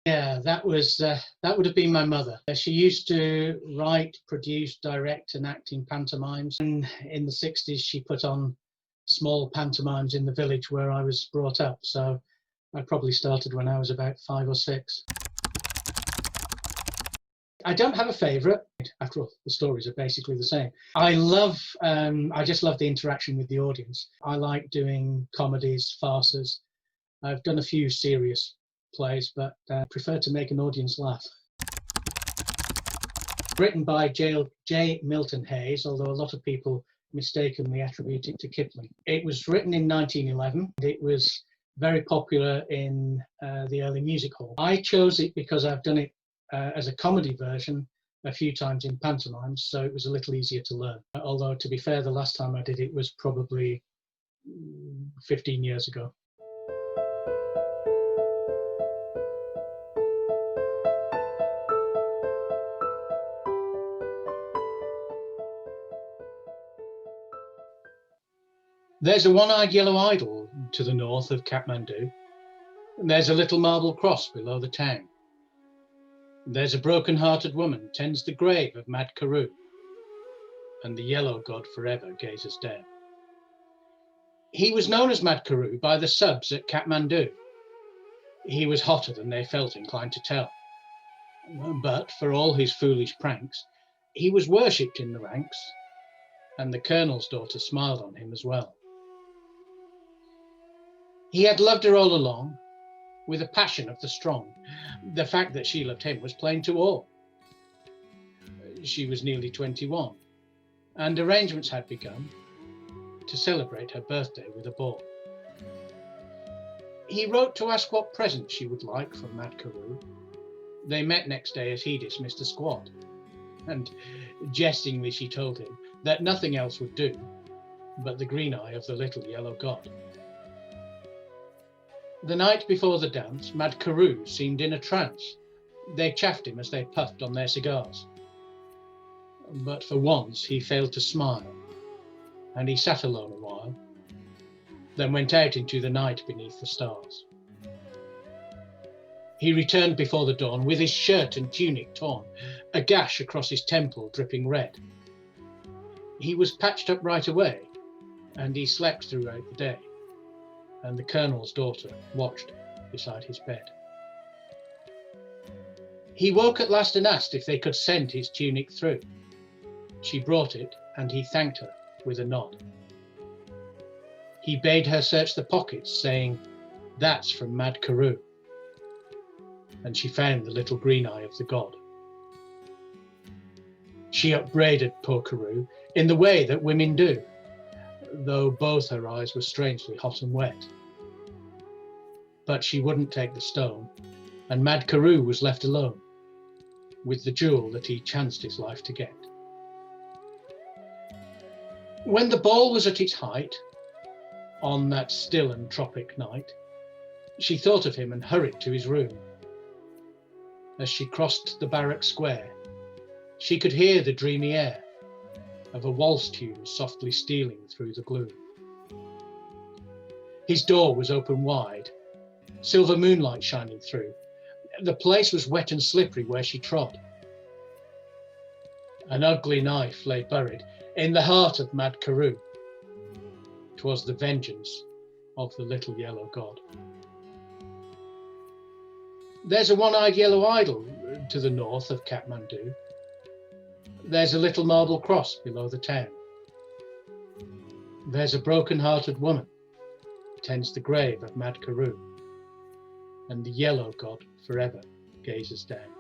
Yeah, that would have been my mother. She used to write, produce, direct, and act in pantomimes. And in the 60s, she put on small pantomimes in the village where I was brought up. So I probably started when I was about 5 or 6. I don't have a favourite. After all, the stories are basically the same. I just love the interaction with the audience. I like doing comedies, farces. I've done a few serious plays, but prefer to make an audience laugh. Written by J. Milton Hayes, although a lot of people mistakenly attribute it to Kipling. It was written in 1911. It was very popular in the early music hall. I chose it because I've done it as a comedy version a few times in pantomimes, so it was a little easier to learn. Although, to be fair, the last time I did it was probably 15 years ago. There's a one-eyed yellow idol to the north of Kathmandu. There's a little marble cross below the town. There's a broken-hearted woman tends the grave of Mad Karoo, and the yellow god forever gazes down. He was known as Mad Karoo by the subs at Kathmandu. He was hotter than they felt inclined to tell. But for all his foolish pranks, he was worshipped in the ranks, and the colonel's daughter smiled on him as well. He had loved her all along, with a passion of the strong. The fact that she loved him was plain to all. She was nearly 21, and arrangements had begun to celebrate her birthday with a ball. He wrote to ask what present she would like from Mad Karoo. They met next day as he dismissed the squad, and jestingly she told him that nothing else would do but the green eye of the little yellow god. The night before the dance, Mad Karoo seemed in a trance. They chaffed him as they puffed on their cigars. But for once he failed to smile, and he sat alone a while, then went out into the night beneath the stars. He returned before the dawn with his shirt and tunic torn, a gash across his temple dripping red. He was patched up right away, and he slept throughout the day, and the colonel's daughter watched beside his bed. He woke at last and asked if they could send his tunic through. She brought it, and he thanked her with a nod. He bade her search the pockets, saying, "That's from Mad Karoo." And she found the little green eye of the god. She upbraided poor Karoo in the way that women do, though both her eyes were strangely hot and wet. But she wouldn't take the stone, and Mad Karoo was left alone with the jewel that he chanced his life to get. When the ball was at its height, on that still and tropic night, she thought of him and hurried to his room. As she crossed the barrack square, she could hear the dreamy air of a waltz tune softly stealing through the gloom. His door was open wide, silver moonlight shining through. The place was wet and slippery where she trod. An ugly knife lay buried in the heart of Mad Karoo. 'Twas the vengeance of the little yellow god. There's a one-eyed yellow idol to the north of Kathmandu. There's a little marble cross below the town. There's a broken-hearted woman tends the grave of Mad Karoo, and the yellow god forever gazes down.